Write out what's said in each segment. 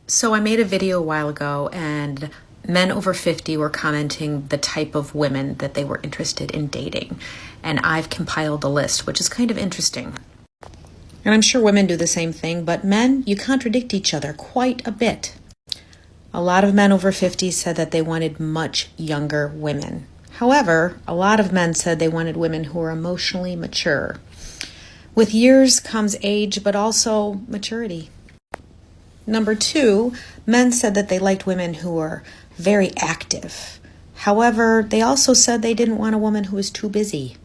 So I made a video a while ago and men over 50 were commenting the type of women that they were interested in dating. And I've compiled a list, which is kind of interesting. And I'm sure women do the same thing, but men, you contradict each other quite a bit. A lot of men over 50 said that they wanted much younger women. However, a lot of men said they wanted women who were emotionally mature. With years comes age, but also maturity. Number 2, men said that they liked women who were very active. However, they also said they didn't want a woman who was too busy.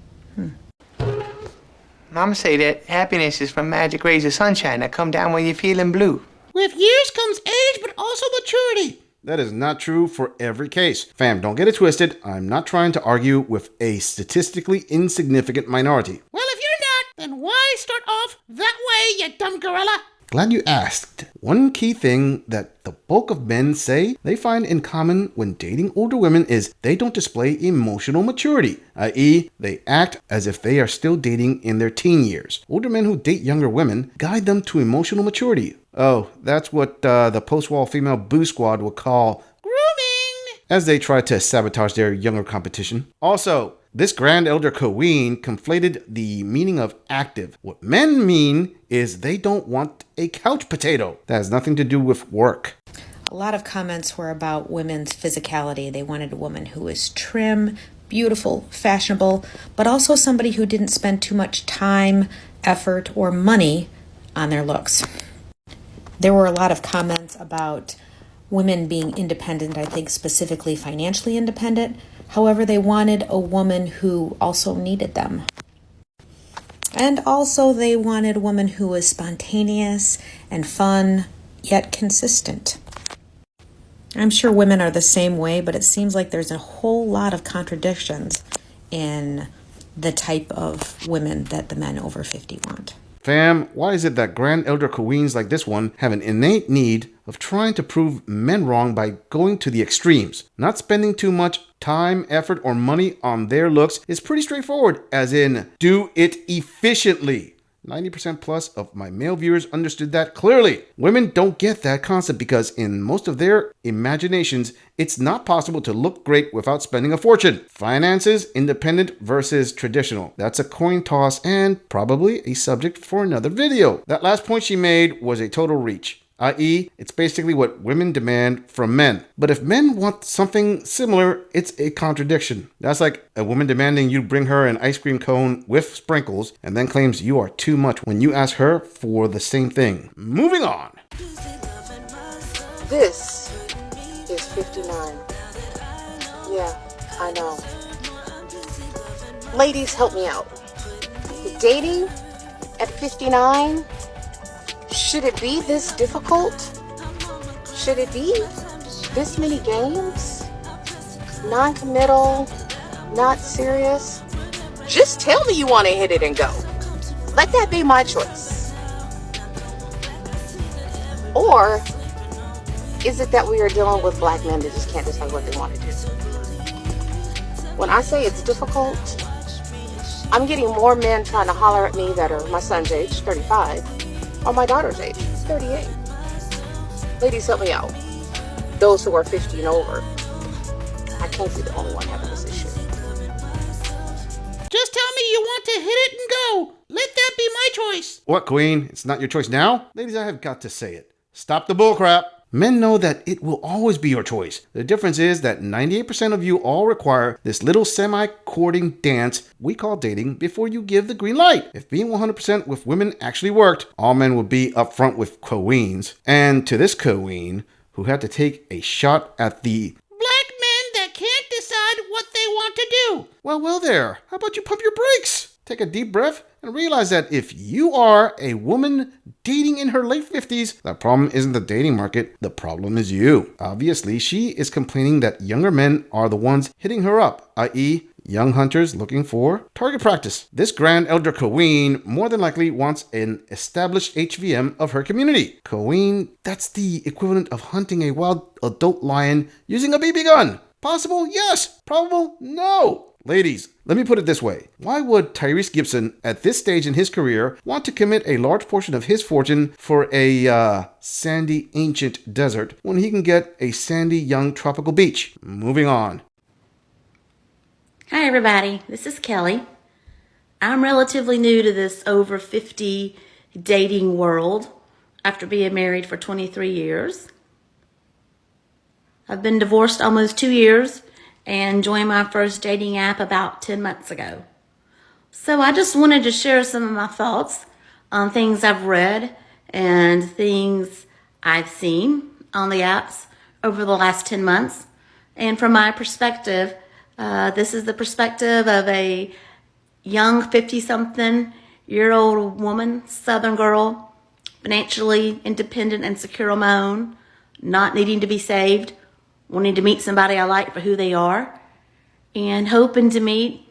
Mama say that happiness is from magic rays of sunshine that come down when you're feeling blue. With years comes age, but also maturity. That is not true for every case. Fam, don't get it twisted. I'm not trying to argue with a statistically insignificant minority. Well, if you're not, then why start off that way, you dumb gorilla? Glad you asked. One key thing that the bulk of men say they find in common when dating older women is they don't display emotional maturity, i.e., they act as if they are still dating in their teen years. Older men who date younger women guide them to emotional maturity. Oh, that's what the post-wall female boo squad would call grooming, as they try to sabotage their younger competition. Also, this grand elder queen conflated the meaning of active. What men mean is they don't want a couch potato. That has nothing to do with work. A lot of comments were about women's physicality. They wanted a woman who was trim, beautiful, fashionable, but also somebody who didn't spend too much time, effort, or money on their looks. There were a lot of comments about women being independent, I think specifically financially independent. However, they wanted a woman who also needed them. And also they wanted a woman who was spontaneous and fun, yet consistent. I'm sure women are the same way, but it seems like there's a whole lot of contradictions in the type of women that the men over 50 want. Fam, why is it that grand elder queens like this one have an innate need of trying to prove men wrong by going to the extremes? Not spending too much time, effort, or money on their looks is pretty straightforward, as in, do it efficiently. 90% plus of my male viewers understood that clearly. Women don't get that concept because in most of their imaginations, it's not possible to look great without spending a fortune. Finances, independent versus traditional. That's a coin toss and probably a subject for another video. That last point she made was a total reach. I.e., it's basically what women demand from men. But if men want something similar, it's a contradiction. That's like a woman demanding you bring her an ice cream cone with sprinkles and then claims you are too much when you ask her for the same thing. Moving on. This is 59. Yeah, I know. Ladies, help me out. Dating at 59? Should it be this difficult? Should it be this many games? Non-committal, not serious? Just tell me you want to hit it and go. Let that be my choice. Or is it that we are dealing with black men that just can't decide what they want to do? When I say it's difficult, I'm getting more men trying to holler at me that are my son's age, 35, or my daughter's age, 38. Ladies, help me out. Those who are 50 and over. I can't be the only one having this issue. Just tell me you want to hit it and go. Let that be my choice. What, queen? It's not your choice now? Ladies, I have got to say it. Stop the bullcrap. Men know that it will always be your choice. The difference is that 98% of you all require this little semi-courting dance we call dating before you give the green light. If being 100% with women actually worked, all men would be upfront with queens. And to this queen who had to take a shot at the black men that can't decide what they want to do. well there. How about you pump your brakes? Take a deep breath and realize that if you are a woman dating in her late 50s, the problem isn't the dating market, the problem is you. Obviously, she is complaining that younger men are the ones hitting her up, i.e., young hunters looking for target practice. This grand elder queen more than likely wants an established HVM of her community. Queen, that's the equivalent of hunting a wild adult lion using a BB gun. Possible? Yes. Probable? No. Ladies, let me put it this way. Why would Tyrese Gibson, at this stage in his career, want to commit a large portion of his fortune for a sandy ancient desert when he can get a sandy young tropical beach? Moving on. Hi everybody, this is Kelly. I'm relatively new to this over 50 dating world after being married for 23 years. I've been divorced almost 2 years and joined my first dating app about 10 months ago. So I just wanted to share some of my thoughts on things I've read and things I've seen on the apps over the last 10 months. And from my perspective, this is the perspective of a young 50-something-year-old woman, Southern girl, financially independent and secure on my own, not needing to be saved, wanting to meet somebody I like for who they are, and hoping to meet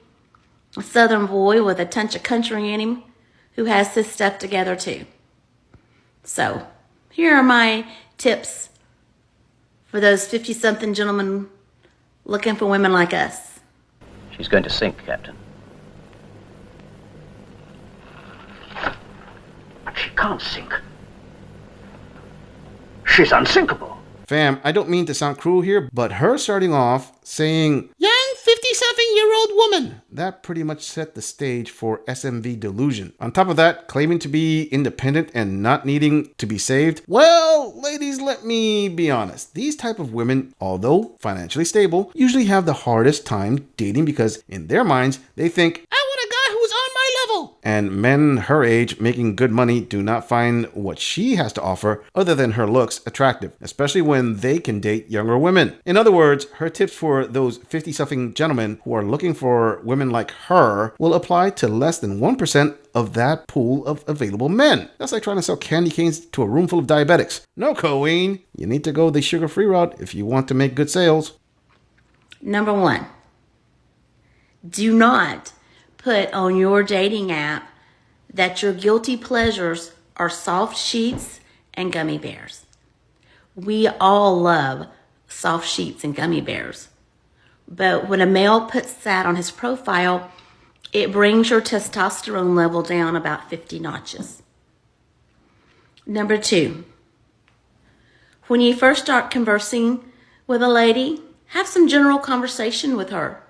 a Southern boy with a touch of country in him who has his stuff together too. So, here are my tips for those 50-something gentlemen looking for women like us. She's going to sink, Captain. But she can't sink. She's unsinkable. Fam, I don't mean to sound cruel here, but her starting off saying, Young 50-something-year-old woman. that pretty much set the stage for SMV delusion. On top of that, claiming to be independent and not needing to be saved. Well, ladies, let me be honest. These type of women, although financially stable, usually have the hardest time dating because in their minds, they think, I want a guy who's on my level. and men her age making good money do not find what she has to offer other than her looks attractive, especially when they can date younger women. In other words, her tips for those 50-something gentlemen who are looking for women like her will apply to less than 1% of that pool of available men. That's like trying to sell candy canes to a room full of diabetics. No, Colleen, you need to go the sugar-free route if you want to make good sales. Number 1, do not put on your dating app that your guilty pleasures are soft sheets and gummy bears. We all love soft sheets and gummy bears. But when a male puts that on his profile, it brings your testosterone level down about 50 notches. Number 2, when you first start conversing with a lady, have some general conversation with her.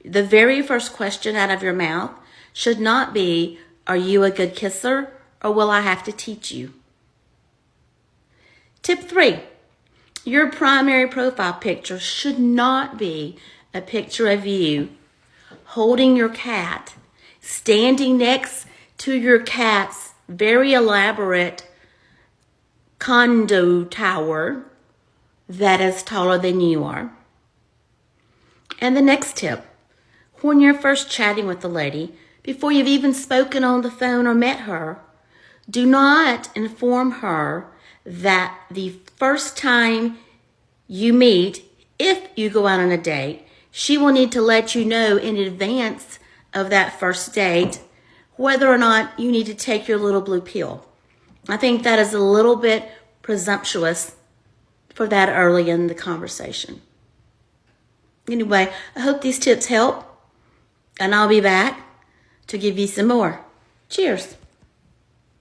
The very first question out of your mouth should not be, are you a good kisser or will I have to teach you? Tip 3, your primary profile picture should not be a picture of you holding your cat, standing next to your cat's very elaborate condo tower that is taller than you are. And the next tip, when you're first chatting with the lady, before you've even spoken on the phone or met her, do not inform her that the first time you meet, if you go out on a date, she will need to let you know in advance of that first date whether or not you need to take your little blue pill. I think that is a little bit presumptuous for that early in the conversation. Anyway, I hope these tips help, and I'll be back to give you some more. Cheers.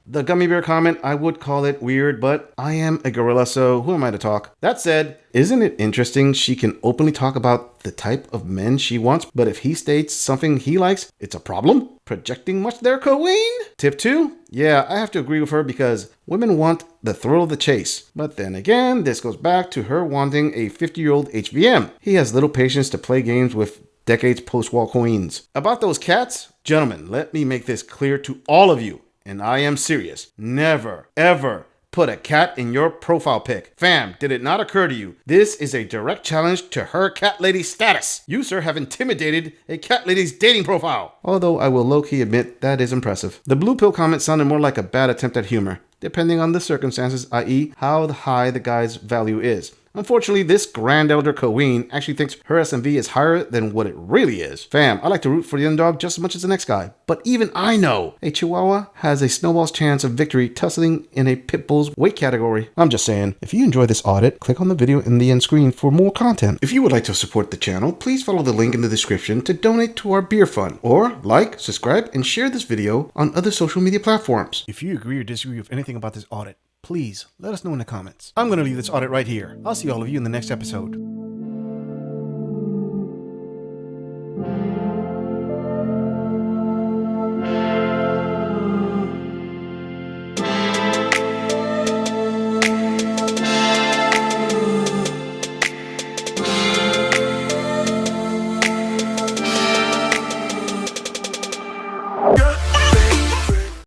The gummy bear comment, I would call it weird, but I am a gorilla, so who am I to talk? That said, isn't it interesting she can openly talk about the type of men she wants, but if he states something he likes, it's a problem? Projecting much there, Colleen? Tip 2? Yeah, I have to agree with her because women want the thrill of the chase. But then again, this goes back to her wanting a 50-year-old HVM. He has little patience to play games with decades post-war queens. About those cats, gentlemen, let me make this clear to all of you. And I am serious. Never, ever put a cat in your profile pic. Fam, did it not occur to you? This is a direct challenge to her cat lady status. You, sir, have intimidated a cat lady's dating profile. Although I will low-key admit that is impressive. The blue pill comment sounded more like a bad attempt at humor, depending on the circumstances, i.e. how high the guy's value is. Unfortunately, this Grand Elder Queen actually thinks her SMV is higher than what it really is. Fam, I like to root for the underdog just as much as the next guy, but even I know a Chihuahua has a snowball's chance of victory tussling in a pit bull's weight category. I'm just saying, if you enjoy this audit, click on the video in the end screen for more content. If you would like to support the channel, please follow the link in the description to donate to our beer fund, or like, subscribe, and share this video on other social media platforms. If you agree or disagree with anything about this audit, please let us know in the comments. I'm going to leave this audit right here. I'll see all of you in the next episode.